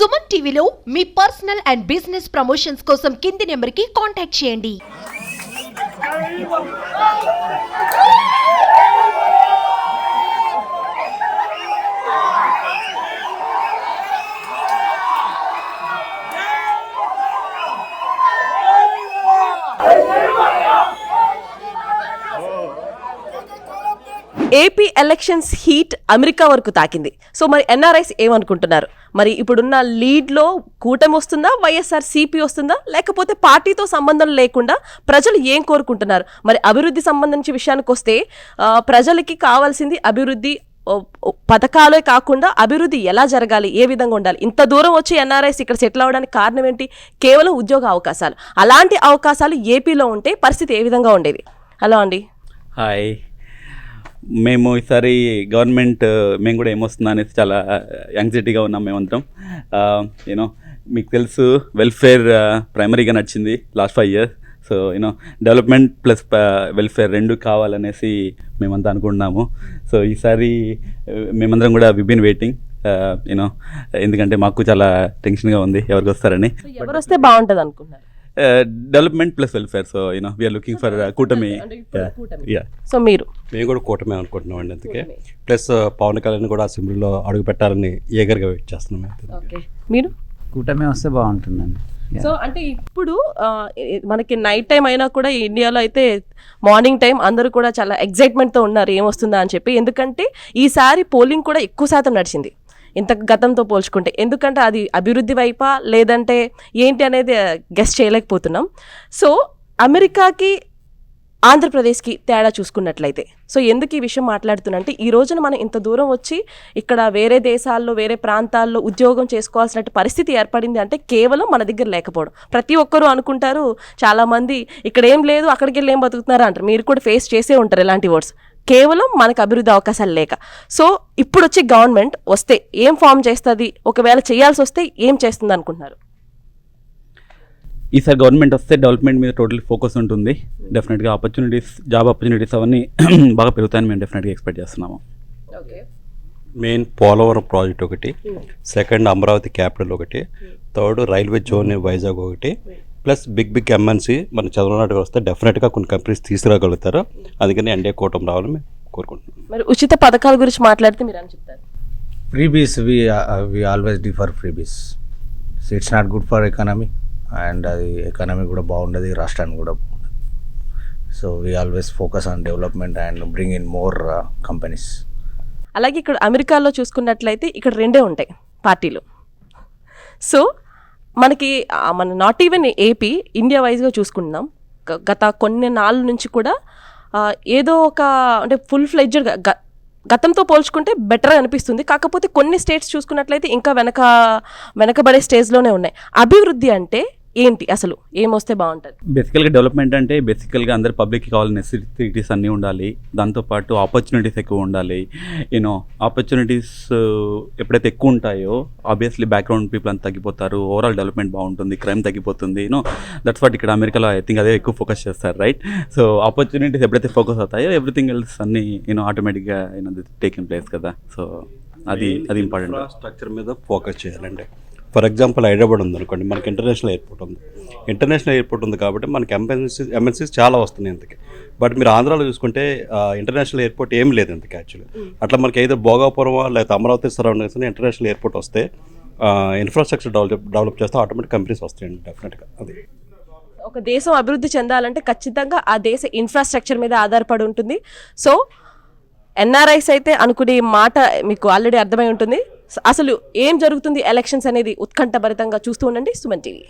సుమన్ టీవీలో మీ personal and business promotions కోసం కింది నెంబర్కి కాంటాక్ట్ చేయండి. ఏపీ ఎలక్షన్స్ హీట్ అమెరికా వరకు తాకింది. సో మరి ఎన్ఆర్ఐస్ ఏమనుకుంటున్నారు? మరి ఇప్పుడున్న లీడ్లో కూటమి వస్తుందా, వైఎస్ఆర్ సిపి వస్తుందా, లేకపోతే పార్టీతో సంబంధం లేకుండా ప్రజలు ఏం కోరుకుంటున్నారు? మరి అభివృద్ధి సంబంధించి విషయానికి వస్తే ప్రజలకి కావాల్సింది అభివృద్ధి పథకాలే కాకుండా అభివృద్ధి ఎలా జరగాలి, ఏ విధంగా ఉండాలి. ఇంత దూరం వచ్చి ఎన్ఆర్ఐస్ ఇక్కడ సెటిల్ అవ్వడానికి కారణం ఏంటి? కేవలం ఉద్యోగ అవకాశాలు. అలాంటి అవకాశాలు ఏపీలో ఉంటే పరిస్థితి ఏ విధంగా ఉండేది? హలో అండి. హాయ్. మేము ఈసారి గవర్నమెంట్ మేము కూడా ఏమొస్తుందా అనేసి చాలా యాంగ్జైటీగా ఉన్నాం మేమందరం. యూనో మీకు తెలుసు వెల్ఫేర్ ప్రైమరీగా నడిచింది last 5 years. So you know development plus welfare రెండు కావాలనేసి మేమంతా అనుకుంటున్నాము. సో ఈసారి మేమందరం కూడా వి బీన్ వెయిటింగ్ యూనో, ఎందుకంటే మాకు చాలా టెన్షన్గా ఉంది ఎవరికి వస్తారని. ఎవరు వస్తే బాగుంటుంది అనుకున్నారు? Development plus welfare. So you know we're looking for కూటమి. సో మీరు? మేము కూడా కూటమి అనుకుంటున్నాం అండి. అందుకే ప్లస్ పవన్ కళ్యాణ్ కూడా అసెంబ్లీలో అడుగు పెట్టాలని ఏగర్గా వెయిట్ చేస్తున్నాం. ఓకే, మీరు? కూటమి వస్తే బాగుంటుందండి. సో అంటే ఇప్పుడు మనకి నైట్ టైం అయినా కూడా ఇండియాలో అయితే మార్నింగ్ టైం అందరూ కూడా చాలా ఎగ్జైట్మెంట్తో ఉన్నారు ఏమొస్తుందా అని చెప్పి. ఎందుకంటే ఈసారి పోలింగ్ కూడా ఎక్కువ శాతం నడిచింది ఇంత గతంతో పోల్చుకుంటే. ఎందుకంటే అది అభివృద్ధి వైపా లేదంటే ఏంటి అనేది గెస్ చేయలేకపోతున్నాం. సో అమెరికాకి ఆంధ్రప్రదేశ్కి తేడా చూసుకున్నట్లయితే, సో ఎందుకు ఈ విషయం మాట్లాడుతున్నంటే, ఈ రోజున మనం ఇంత దూరం వచ్చి ఇక్కడ వేరే దేశాల్లో వేరే ప్రాంతాల్లో ఉద్యోగం చేసుకోవాల్సిన పరిస్థితి ఏర్పడింది అంటే కేవలం మన దగ్గర లేకపోవడం. ప్రతి ఒక్కరూ అనుకుంటారు, చాలామంది ఇక్కడ ఏం లేదు అక్కడికి వెళ్ళి ఏం బతుకుతున్నారా అంటారు. మీరు కూడా ఫేస్ చేసే ఉంటారు ఇలాంటి వర్డ్స్. కేవలం మనకు అభివృద్ధి అవకాశాలు లేక. సో ఇప్పుడు వచ్చి గవర్నమెంట్ వస్తే ఏం ఫామ్ చేస్తుంది, ఒకవేళ చేయాల్సి వస్తే ఏం చేస్తుంది అనుకుంటున్నారు? ఈసారి గవర్నమెంట్ వస్తే డెవలప్మెంట్ మీద టోటల్ ఫోకస్ ఉంటుంది. డెఫినెట్గా ఆపర్చునిటీస్, జాబ్ ఆపర్చునిటీస్ అవన్నీ బాగా పెరుగుతాయని మేము డెఫినెట్గా ఎక్స్పెక్ట్ చేస్తున్నాము. మెయిన్ పోలవరం ప్రాజెక్ట్ ఒకటి, సెకండ్ అమరావతి క్యాపిటల్ ఒకటి, థర్డ్ రైల్వే జోన్ వైజాగ్ ఒకటి, ప్లస్ బిగ్ ఎంఎన్సీ మన చంద్రబాబు వస్తే డెఫినెట్గా కొన్ని కంపెనీస్ తీసుకురాగలుగుతారు. అందుకని ఎన్డీఏ కూటమి రావాలని మేము కోరుకుంటున్నాం. మరి ఉచిత పథకాల గురించి మాట్లాడితే మీరు అని చెప్తారు? Freebies we always differ freebies. It's not good for economy, and అది ఎకానమీ కూడా బాగుండదు, రాష్ట్రానికి కూడా బాగుండదు. So we always focus on development and bring in more companies. అలాగే ఇక్కడ అమెరికాలో చూసుకున్నట్లయితే ఇక్కడ రెండే ఉంటాయి పార్టీలు. సో మనకి మన నాట్ ఈవెన్ ఏపీ, ఇండియా వైజ్గా చూసుకుంటున్నాం గత కొన్ని నాళ్ళ నుంచి కూడా ఏదో ఒక అంటే ఫుల్ ఫ్లెడ్జ్డ్గా గతంతో పోల్చుకుంటే బెటర్ అనిపిస్తుంది. కాకపోతే కొన్ని స్టేట్స్ చూసుకున్నట్లయితే ఇంకా వెనకబడే స్టేజ్లోనే ఉన్నాయి. అభివృద్ధి అంటే ఏంటి, అసలు ఏమొస్తే బాగుంటుంది? బేసికల్గా డెవలప్మెంట్ అంటే బేసికల్గా అందరు పబ్లిక్కి కావాల్సిన నెసెసిటీస్ అన్నీ ఉండాలి. దాంతోపాటు ఆపర్చునిటీస్ ఎక్కువ ఉండాలి. యూనో ఆపర్చునిటీస్ ఎప్పుడైతే ఎక్కువ ఉంటాయో ఆబ్వియస్లీ బ్యాక్గ్రౌండ్ పీపుల్ అంతా తగ్గిపోతారు, ఓవరాల్ డెవలప్మెంట్ బాగుంటుంది, క్రైమ్ తగ్గిపోతుంది. యూనో దట్స్ వాట్ ఇక్కడ అమెరికాలో ఐ థింక్ అదే ఎక్కువ ఫోకస్ చేస్తారు, రైట్? సో ఆపర్చునిటీస్ ఎప్పుడైతే ఫోకస్ అవుతాయో ఎవ్రీథింగ్ ఎల్స్ అన్నీ యూనో ఆటోమేటిక్గా యూనో టేక్ ఇన్ ప్లేస్ కదా. సో అది ఇంపార్టెంట్. స్ట్రక్చర్ మీద ఫోకస్ చేయాలండి. ఫర్ ఎగ్జాంపుల్ హైదరాబాద్ ఉందనుకోండి, మనకి ఇంటర్నేషనల్ ఎయిర్పోర్ట్ ఉంది కాబట్టి మనకి ఎంఎన్సీస్ చాలా వస్తున్నాయి ఇంతకి. బట్ మీరు ఆంధ్రాలో చూసుకుంటే ఇంటర్నేషనల్ ఎయిర్పోర్ట్ ఏం లేదు ఇంతకి యాక్చువల్లీ. అట్లా మనకి ఏదో భోగాపురం లేకపోతే అమరావతి సరౌండింగ్స్ ఇంటర్నేషనల్ ఎయిర్పోర్ట్ వస్తే ఇన్ఫ్రాస్ట్రక్చర్ డెవలప్ చేస్తే ఆటోమేటిక్ కంపెనీస్ వస్తాయండి డెఫినెట్గా. అది ఒక దేశం అభివృద్ధి చెందాలంటే ఖచ్చితంగా ఆ దేశ ఇన్ఫ్రాస్ట్రక్చర్ మీద ఆధారపడి ఉంటుంది. సో ఎన్ఆర్ఐస్ అయితే అనుకునే మాట మీకు ఆల్రెడీ అర్థమై ఉంటుంది. అసలు ఏం జరుగుతుంది ఎలక్షన్స్ అనేది ఉత్కంఠభరితంగా చూస్తూ ఉండండి సుమన్ టీవీ.